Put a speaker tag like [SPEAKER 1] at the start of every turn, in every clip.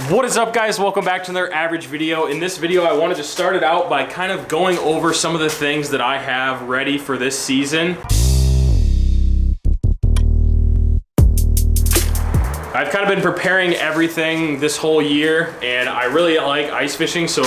[SPEAKER 1] What is up, guys? Welcome back to another average video. In this video, I wanted to start it out by kind of going over some of the things that I have ready for this season. I've kind of been preparing everything this whole year, and I really like ice fishing, so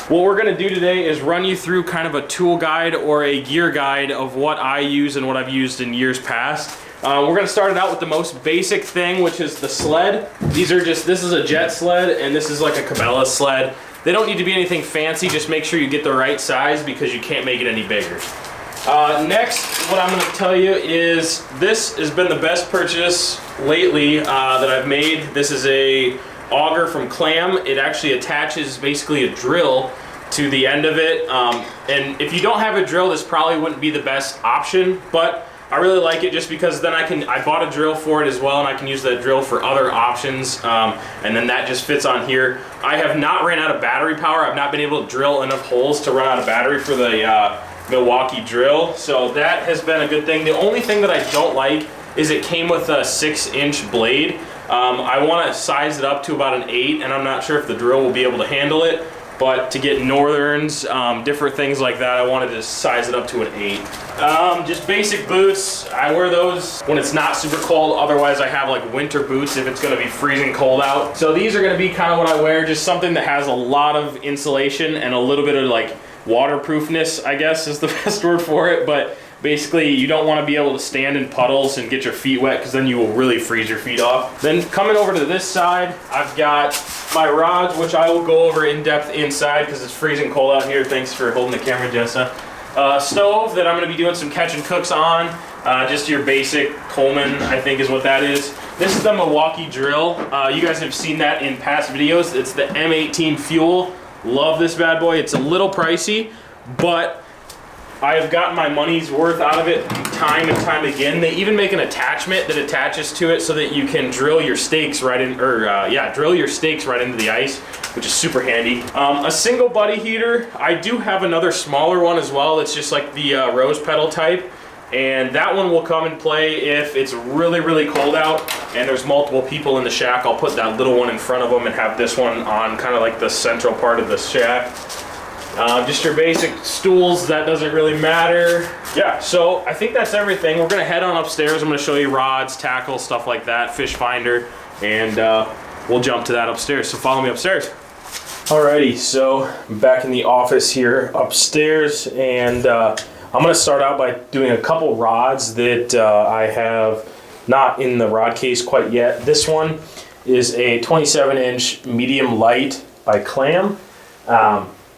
[SPEAKER 1] what we're gonna do today is run you through kind of a tool guide or a gear guide of what I use and what I've used in years past. We're gonna start it out with the most basic thing, which is the sled. This is a jet sled, and this is like a Cabela sled. They don't need to be anything fancy, just make sure you get the right size because you can't make it any bigger. Next, what I'm gonna tell you is this has been the best purchase lately that I've made. This is a auger from Clam. It actually attaches basically a drill to the end of it. And if you don't have a drill, this probably wouldn't be the best option, but I really like it just because then I bought a drill for it as well, and I can use that drill for other options, and then that just fits on here. I have not ran out of battery power. I've not been able to drill enough holes to run out of battery for the Milwaukee drill, so that has been a good thing. The only thing that I don't like is it came with a 6-inch blade. I want to size it up to about an 8, and I'm not sure if the drill will be able to handle it, but to get northerns, different things like that, I wanted to size it up to an 8. Just basic boots. I wear those when it's not super cold. Otherwise, I have like winter boots if it's going to be freezing cold out. So these are going to be kind of what I wear, just something that has a lot of insulation and a little bit of like waterproofness, I guess is the best word for it. But basically, you don't want to be able to stand in puddles and get your feet wet because then you will really freeze your feet off. Then coming over to this side, I've got my rods, which I will go over in depth inside because it's freezing cold out here. Thanks for holding the camera, Jessa. Stove that I'm going to be doing some catch and cooks on. Just your basic Coleman, I think is what that is. This is the Milwaukee drill. You guys have seen that in past videos. It's the M18 Fuel. Love this bad boy. It's a little pricey, but I have gotten my money's worth out of it time and time again. They even make an attachment that attaches to it so that you can drill your stakes right in, drill your stakes right into the ice, which is super handy. A single buddy heater. I do have another smaller one as well. It's just like the rose petal type, and that one will come and play if it's really, really cold out and there's multiple people in the shack. I'll put that little one in front of them and have this one on kind of like the central part of the shack. Just your basic stools, that doesn't really matter. Yeah, so I think that's everything. We're gonna head on upstairs. I'm gonna show you rods, tackle, stuff like that, fish finder, and we'll jump to that upstairs. So follow me upstairs. Alrighty, so I'm back in the office here upstairs, and I'm gonna start out by doing a couple rods that I have not in the rod case quite yet. This one is a 27-inch medium light by Clam.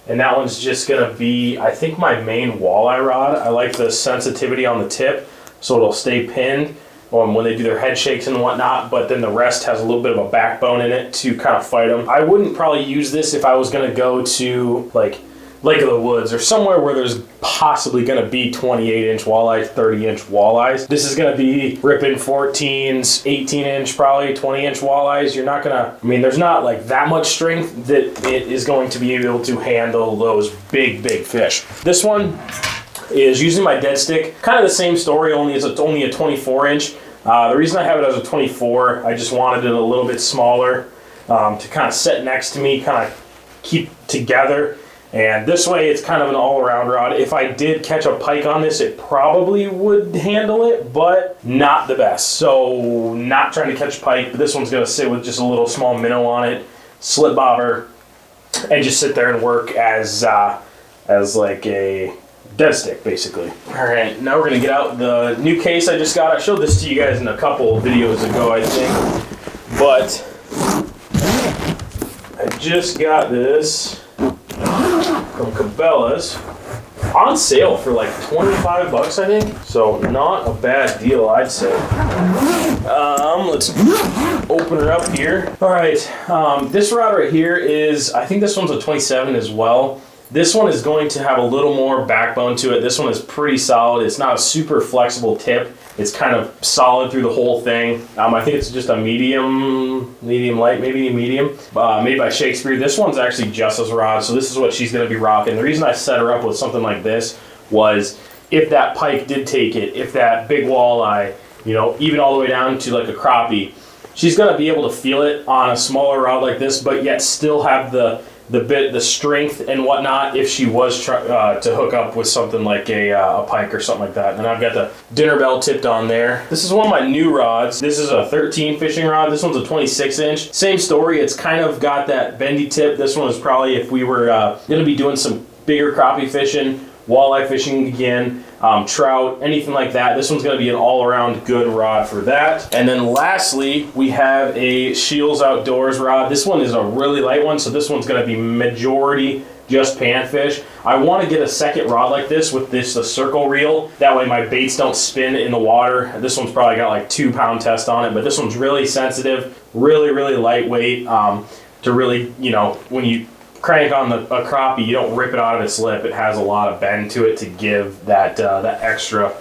[SPEAKER 1] And that one's just gonna be, I think, my main walleye rod. I like the sensitivity on the tip, so it'll stay pinned when they do their head shakes and whatnot, but then the rest has a little bit of a backbone in it to kind of fight them. I wouldn't probably use this if I was gonna go to like Lake of the Woods or somewhere where there's possibly gonna be 28-inch walleyes, 30-inch walleyes. This is gonna be ripping 14s, 18-inch, probably 20-inch walleyes. You're not gonna, I mean, there's not like that much strength that it is going to be able to handle those big, big fish. This one is using my dead stick. Kind of the same story, only it's only a 24-inch. The reason I have it as a 24, I just wanted it a little bit smaller to kind of sit next to me, kind of keep together. And this way it's kind of an all-around rod. If I did catch a pike on this, it probably would handle it, but not the best. So not trying to catch pike, but this one's gonna sit with just a little small minnow on it, slip bobber, and just sit there and work as like a dead stick, basically. All right, now we're gonna get out the new case I just got. I showed this to you guys in a couple videos ago, I think, but I just got this from Cabela's on sale for like 25 bucks, I think. So not a bad deal, I'd say. Let's open her up here. All right, this rod right here is, I think this one's a 27 as well. This one is going to have a little more backbone to it. This one is pretty solid. It's not a super flexible tip. It's kind of solid through the whole thing. I think it's just a medium light, maybe a medium, made by Shakespeare. This one's actually Jessa's rod, so this is what she's gonna be rocking. The reason I set her up with something like this was if that pike did take it, if that big walleye, you know, even all the way down to like a crappie, she's gonna be able to feel it on a smaller rod like this, but yet still have the strength and whatnot if she was to hook up with something like a pike or something like that. And I've got the dinner bell tipped on there. This is one of my new rods. This is a 13 fishing rod. This one's a 26 inch. Same story. It's kind of got that bendy tip. This one is probably if we were going to be doing some bigger crappie fishing, walleye fishing again, trout, anything like that. This one's going to be an all-around good rod for that. And then lastly, we have a Shields Outdoors rod. This one is a really light one, so this one's going to be majority just panfish. I want to get a second rod like this with the circle reel. That way my baits don't spin in the water. This one's probably got like 2 pound test on it, but this one's really sensitive, really, really lightweight to really, you know, when you crank on a crappie, you don't rip it out of its lip. It has a lot of bend to it to give that that extra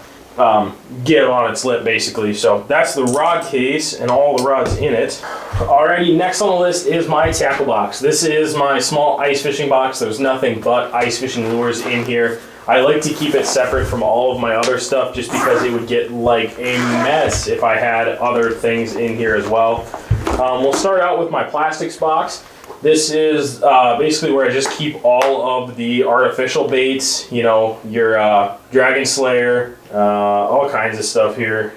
[SPEAKER 1] give on its lip, basically. So that's the rod case and all the rods in it. Alrighty, next on the list is my tackle box. This is my small ice fishing box. There's nothing but ice fishing lures in here. I like to keep it separate from all of my other stuff just because it would get like a mess if I had other things in here as well. We'll start out with my plastics box. This is basically where I just keep all of the artificial baits, you know, your Dragon Slayer, all kinds of stuff here,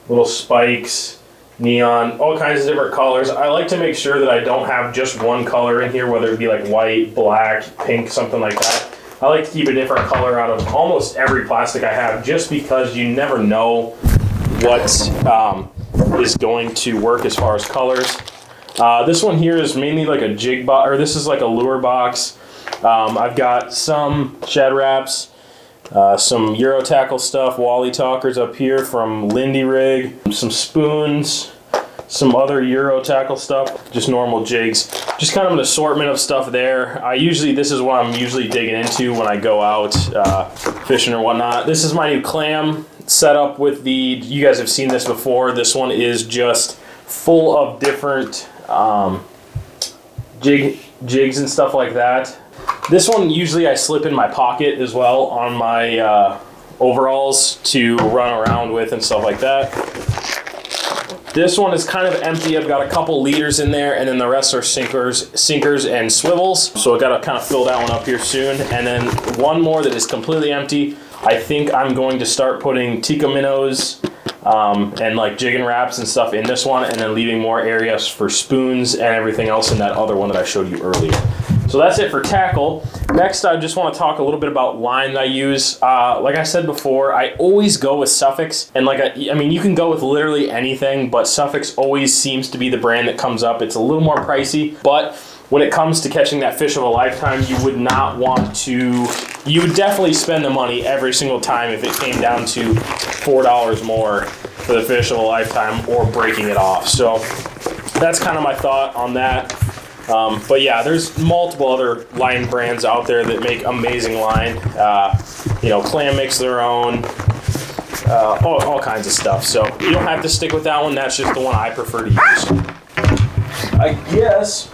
[SPEAKER 1] little spikes, neon, all kinds of different colors. I like to make sure that I don't have just one color in here, whether it be like white, black, pink, something like that. I like to keep a different color out of almost every plastic I have, just because you never know what is going to work as far as colors. This one here is mainly like a jig box, or this is like a lure box. I've got some shed wraps, some Euro tackle stuff, Wally Talkers up here from Lindy Rig, some spoons, some other Euro tackle stuff, just normal jigs. Just kind of an assortment of stuff there. This is what I'm usually digging into when I go out fishing or whatnot. This is my new clam setup with you guys have seen this before. This one is just full of different jigs and stuff like that. This one usually I slip in my pocket as well on my overalls to run around with and stuff like that. This one is kind of empty. I've got a couple leaders in there, and then the rest are sinkers and swivels. So I got to kind of fill that one up here soon. And then one more that is completely empty. I think I'm going to start putting Tikka minnows and like jigging wraps and stuff in this one, and then leaving more areas for spoons and everything else in that other one that I showed you earlier. So that's it for tackle. Next, I just want to talk a little bit about line that I use. Like I said before, I always go with Suffix, and I mean, you can go with literally anything, but Suffix always seems to be the brand that comes up. It's a little more pricey, but when it comes to catching that fish of a lifetime, you would not want to, you would definitely spend the money every single time if it came down to $4 more for the fish of a lifetime or breaking it off. So that's kind of my thought on that. But yeah, there's multiple other line brands out there that make amazing line. You know, Clam makes their own, all kinds of stuff. So you don't have to stick with that one. That's just the one I prefer to use. I guess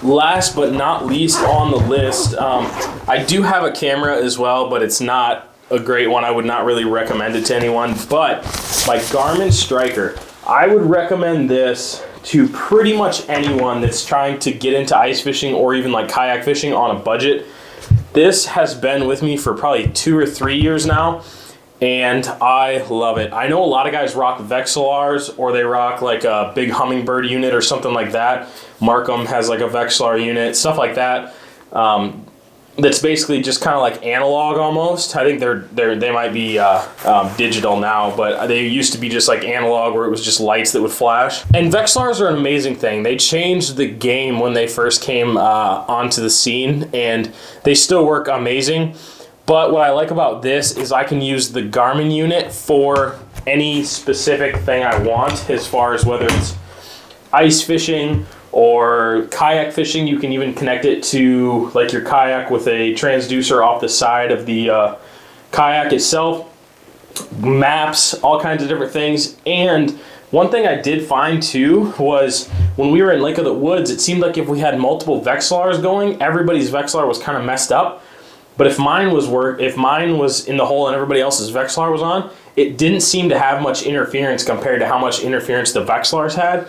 [SPEAKER 1] last but not least on the list, I do have a camera as well, but it's not a great one. I would not really recommend it to anyone. But my Garmin Striker, I would recommend this to pretty much anyone that's trying to get into ice fishing or even like kayak fishing on a budget. This has been with me for probably 2 or 3 years now, and I love it. I know a lot of guys rock Vexilars, or they rock like a big Humminbird unit or something like that. Markham has like a Vexilar unit, stuff like that. That's basically just kind of like analog almost. I think they might be digital now, but they used to be just like analog where it was just lights that would flash. And Vexilars are an amazing thing. They changed the game when they first came onto the scene, and they still work amazing. But what I like about this is I can use the Garmin unit for any specific thing I want, as far as whether it's ice fishing or kayak fishing. You can even connect it to like your kayak with a transducer off the side of the kayak itself. Maps, all kinds of different things. And one thing I did find too was when we were in Lake of the Woods, it seemed like if we had multiple Vexilars going, everybody's Vexilar was kind of messed up. But if mine was in the hole and everybody else's Vexilar was on, it didn't seem to have much interference compared to how much interference the Vexilars had.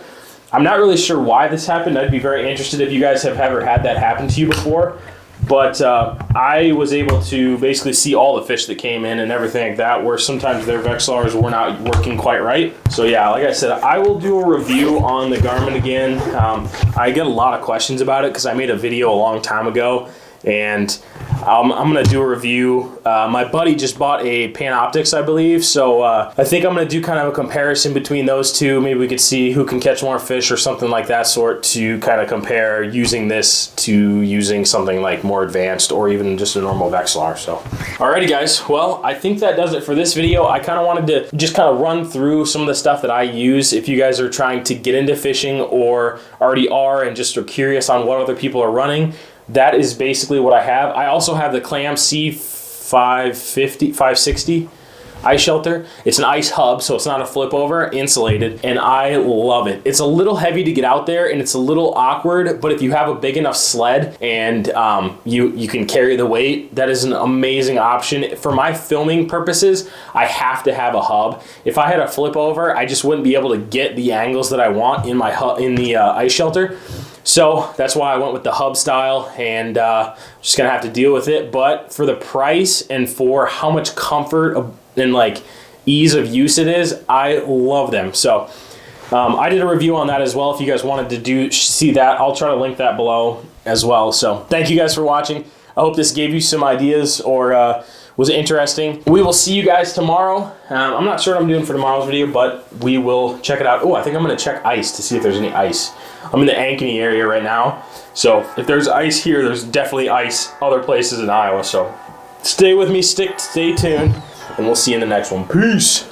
[SPEAKER 1] I'm not really sure why this happened. I'd be very interested if you guys have ever had that happen to you before. But I was able to basically see all the fish that came in and everything like that, where sometimes their Vexilars were not working quite right. So yeah, like I said, I will do a review on the Garmin again. I get a lot of questions about it because I made a video a long time ago, and I'm going to do a review. My buddy just bought a Panoptix, I believe, so I think I'm going to do kind of a comparison between those two. Maybe we could see who can catch more fish or something like that sort, to kind of compare using this to using something like more advanced or even just a normal Vexilar. So alrighty guys, well, I think that does it for this video. I kind of wanted to just kind of run through some of the stuff that I use. If you guys are trying to get into fishing or already are and just are curious on what other people are running, that is basically what I have. I also have the Clam C550, 560 ice shelter. It's an ice hub, so it's not a flip over, insulated, and I love it. It's a little heavy to get out there and it's a little awkward, but if you have a big enough sled and you can carry the weight, that is an amazing option. For my filming purposes, I have to have a hub. If I had a flip over, I just wouldn't be able to get the angles that I want in my ice shelter. So that's why I went with the hub style, and just gonna have to deal with it. But for the price and for how much comfort and like ease of use it is, I love them. So I did a review on that as well. If you guys wanted to see that, I'll try to link that below as well. So thank you guys for watching. I hope this gave you some ideas or was interesting. We will see you guys tomorrow. I'm not sure what I'm doing for tomorrow's video, but we will check it out. Oh, I think I'm gonna check ice to see if there's any ice. I'm in the Ankeny area right now, so if there's ice here, there's definitely ice other places in Iowa. So stay with me, stay tuned, and we'll see you in the next one. Peace.